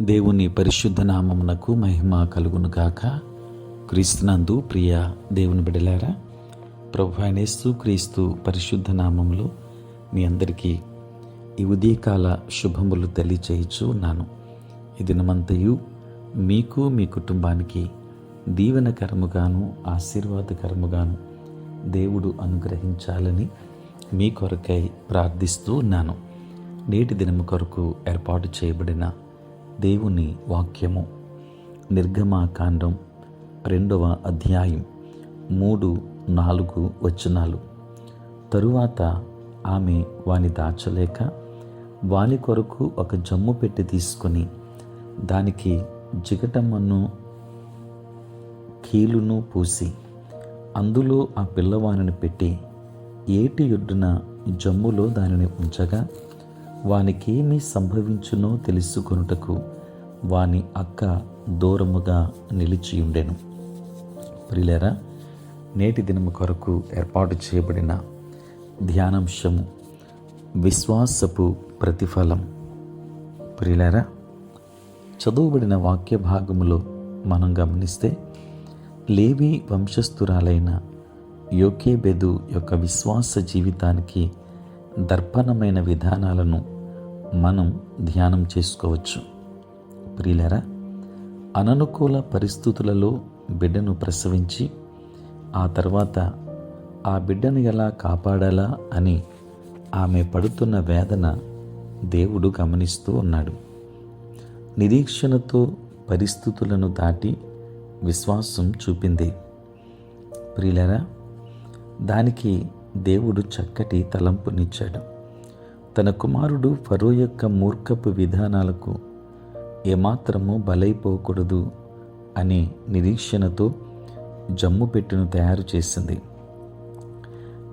దేవుని పరిశుద్ధ నామమునకు మహిమ కలుగును గాక. క్రీస్తునందు ప్రియ దేవుని బిడ్డలారా, ప్రభువైన యేసు క్రీస్తు పరిశుద్ధ నామములో మీ అందరికీ ఈ ఉదయకాల శుభములు తెలియచేయచ్చు ఉన్నాను. ఈ దినమంతయు మీకు మీ కుటుంబానికి దీవెనకరముగాను ఆశీర్వాదకరముగాను దేవుడు అనుగ్రహించాలని మీ కొరకై ప్రార్థిస్తూ ఉన్నాను. నేటి దినము కొరకు ఏర్పాటు చేయబడిన దేవుని వాక్యము నిర్గమాకాండం 2వ అధ్యాయం 3-4 వచనాలు. తరువాత ఆమె వాని దాచలేక వాని కొరకు ఒక జమ్ము పెట్టి తీసుకొని దానికి జిగటమ్మను కీలును పూసి అందులో ఆ పిల్లవానిని పెట్టి ఏటి ఒడ్డున జమ్ములో దానిని ఉంచగా వానికేమి సంభవించునో తెలుసుకొనుటకు వాని అక్క దూరముగా నిలిచియుండెను. ప్రియులారా, నేటి దినము కొరకు ఏర్పాటు చేయబడిన ధ్యానాంశము విశ్వాసపు ప్రతిఫలం. ప్రియులారా, చదువుబడిన వాక్య భాగములో మనం గమనిస్తే లేవి వంశస్థురాలైన యోకేబెదు యొక్క విశ్వాస జీవితానికి దర్పణమైన విధానాలను మనం ధ్యానం చేసుకోవచ్చు. ప్రియులారా, అననుకూల పరిస్థితులలో బిడ్డను ప్రసవించి ఆ తర్వాత ఆ బిడ్డను ఎలా కాపాడాలా అని ఆమె పడుతున్న వేదన దేవుడు గమనిస్తూ ఉన్నాడు. నిరీక్షణతో పరిస్థితులను దాటి విశ్వాసం చూపింది. ప్రియులారా, దానికి దేవుడు చక్కటి తలంపునిచ్చాడు. తన కుమారుడు ఫరో యొక్క మూర్ఖపు విధానాలకు ఏమాత్రము బలైపోకూడదు అనే నిరీక్షణతో జమ్ము పెట్టెను తయారు చేసింది.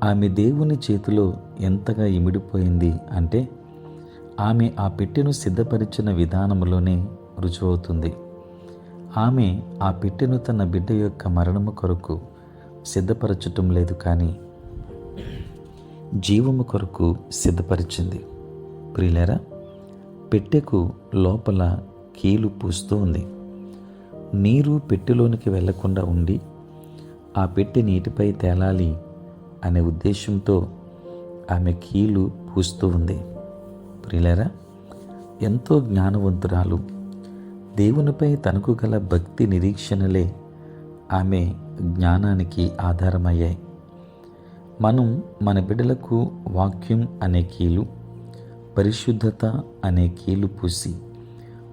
ఆమె దేవుని చేతిలో ఎంతగా ఇమిడిపోయింది అంటే ఆమె ఆ పెట్టెను సిద్ధపరిచిన విధానంలోనే రుజువవుతుంది. ఆమె ఆ పెట్టెను తన బిడ్డ యొక్క మరణము కొరకు సిద్ధపరచటం లేదు, కానీ జీవము కొరకు సిద్ధపరిచింది. ప్రియులారా, పెట్టెకు లోపల కీలు పూస్తూ ఉంది. నీరు పెట్టెలోనికి వెళ్లకుండా ఉండి ఆ పెట్టె నీటిపై తేలాలి అనే ఉద్దేశంతో ఆమె కీలు పూస్తూ ఉంది. ప్రియులారా, ఎంతో జ్ఞానవంతురాలు. దేవునిపై తనకు గల భక్తి నిరీక్షణలే ఆమె జ్ఞానానికి ఆధారమయ్యాయి. మనం మన బిడ్డలకు వాక్యం అనే కీలు, పరిశుద్ధత అనే కీలు పూసి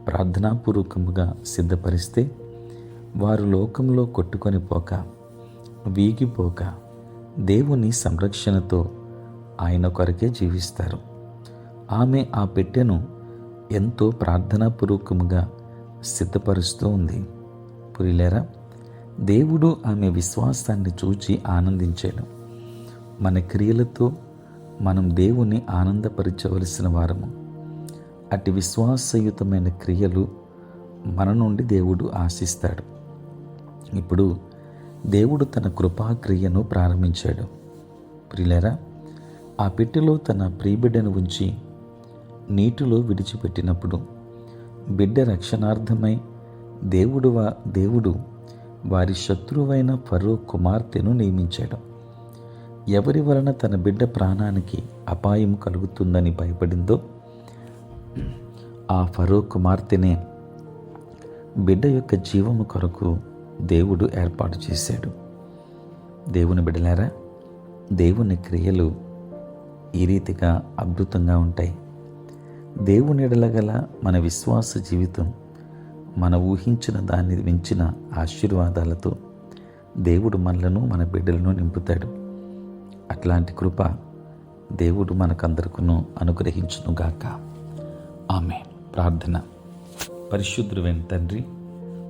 ప్రార్థనాపూర్వకముగా సిద్ధపరిస్తే వారు లోకంలో కొట్టుకొని పోక, వీగిపోక దేవుని సంరక్షణతో ఆయన కొరకే జీవిస్తారు. ఆమె ఆ పెట్టెను ఎంతో ప్రార్థనాపూర్వకముగా సిద్ధపరుస్తూ ఉంది. ప్రియులారా, దేవుడు ఆమె విశ్వాసాన్ని చూచి ఆనందించాడు. మన క్రియలతో మనం దేవుని ఆనందపరచవలసిన వారము. అట్టి విశ్వాసయుతమైన క్రియలు మన నుండి దేవుడు ఆశిస్తాడు. ఇప్పుడు దేవుడు తన కృపాక్రియను ప్రారంభించాడు. ప్రియులారా, ఆ పెట్టెలో తన ప్రియబిడ్డను ఉంచి నీటిలో విడిచిపెట్టినప్పుడు బిడ్డ రక్షణార్థమై దేవుడు వారి శత్రువైన ఫరో కుమార్తెను నియమించాడు. ఎవరి వలన తన బిడ్డ ప్రాణానికి అపాయం కలుగుతుందని భయపడిందో ఆ ఫరో కుమార్తెనే బిడ్డ యొక్క జీవము కొరకు దేవుడు ఏర్పాటు చేశాడు. దేవుని బిడ్డలారా, దేవుని క్రియలు ఈ రీతిగా అద్భుతంగా ఉంటాయి. దేవుని ఎడలగల మన విశ్వాస జీవితం మన ఊహించిన దాన్ని మించిన ఆశీర్వాదాలతో దేవుడు మనలను మన బిడ్డలను నింపుతాడు. అట్లాంటి కృప దేవుడు మనకందరికీ అనుగ్రహించునుగాక. ఆమె ప్రార్థన. పరిశుద్ధుడైన తండ్రి,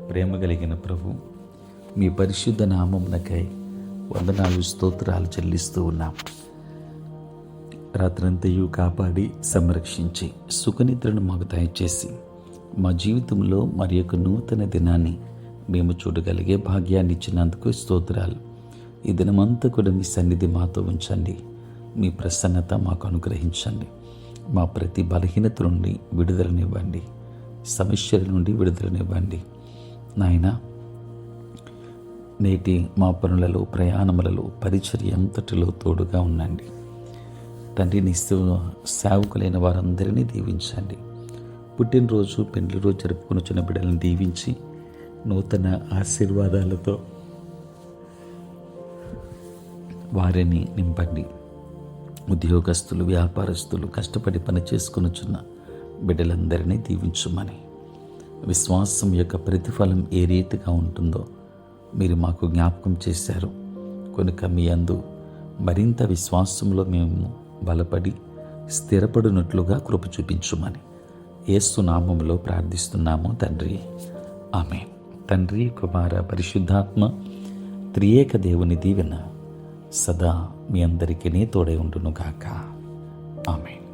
ప్రేమ కలిగిన ప్రభు, మీ పరిశుద్ధ నామమునకై వందనాలు స్తోత్రాలు చెల్లిస్తూ ఉన్నాం. రాత్రంతయు కాపాడి సంరక్షించి సుఖనిద్రను మాకు దయచేసి మా జీవితంలో మరి యొక్క నూతన దినాన్ని మేము చూడగలిగే భాగ్యాన్ని ఇచ్చినందుకు స్తోత్రాలు. ఈ దినమంతా కూడా మీ సన్నిధి మాతో ఉంచండి. మీ ప్రసన్నత మాకు అనుగ్రహించండి. మా ప్రతి బలహీనత నుండి విడుదలనివ్వండి. సమస్యల నుండి విడుదలనివ్వండి నాయన. నేటి మా పనులలో, ప్రయాణములలో, పరిచర్య అంతటిలో తోడుగా ఉండండి తండ్రి. నీ సేవకులైన వారందరినీ దీవించండి. పుట్టినరోజు, పెళ్లి రోజు జరుపుకుని బిడ్డలను దీవించి నూతన ఆశీర్వాదాలతో వారిని నింపండి. ఉద్యోగస్తులు, వ్యాపారస్తులు, కష్టపడి పని చేసుకొనుచున్న బిడ్డలందరినీ దీవించుమని, విశ్వాసం యొక్క ప్రతిఫలం ఏ రీతిగా ఉంటుందో మీరు మాకు జ్ఞాపకం చేశారు కనుక మీ యందు మరింత విశ్వాసంలో మేము బలపడి స్థిరపడినట్లుగా కృప చూపించుమని యేసు నామములో ప్రార్థిస్తున్నాము తండ్రి. ఆమేన్. తండ్రి, కుమార, పరిశుద్ధాత్మ త్రియేక దేవుని దీవెన సదా మీ అందరికీ తోడై ఉండును గాక. ఆమేన్.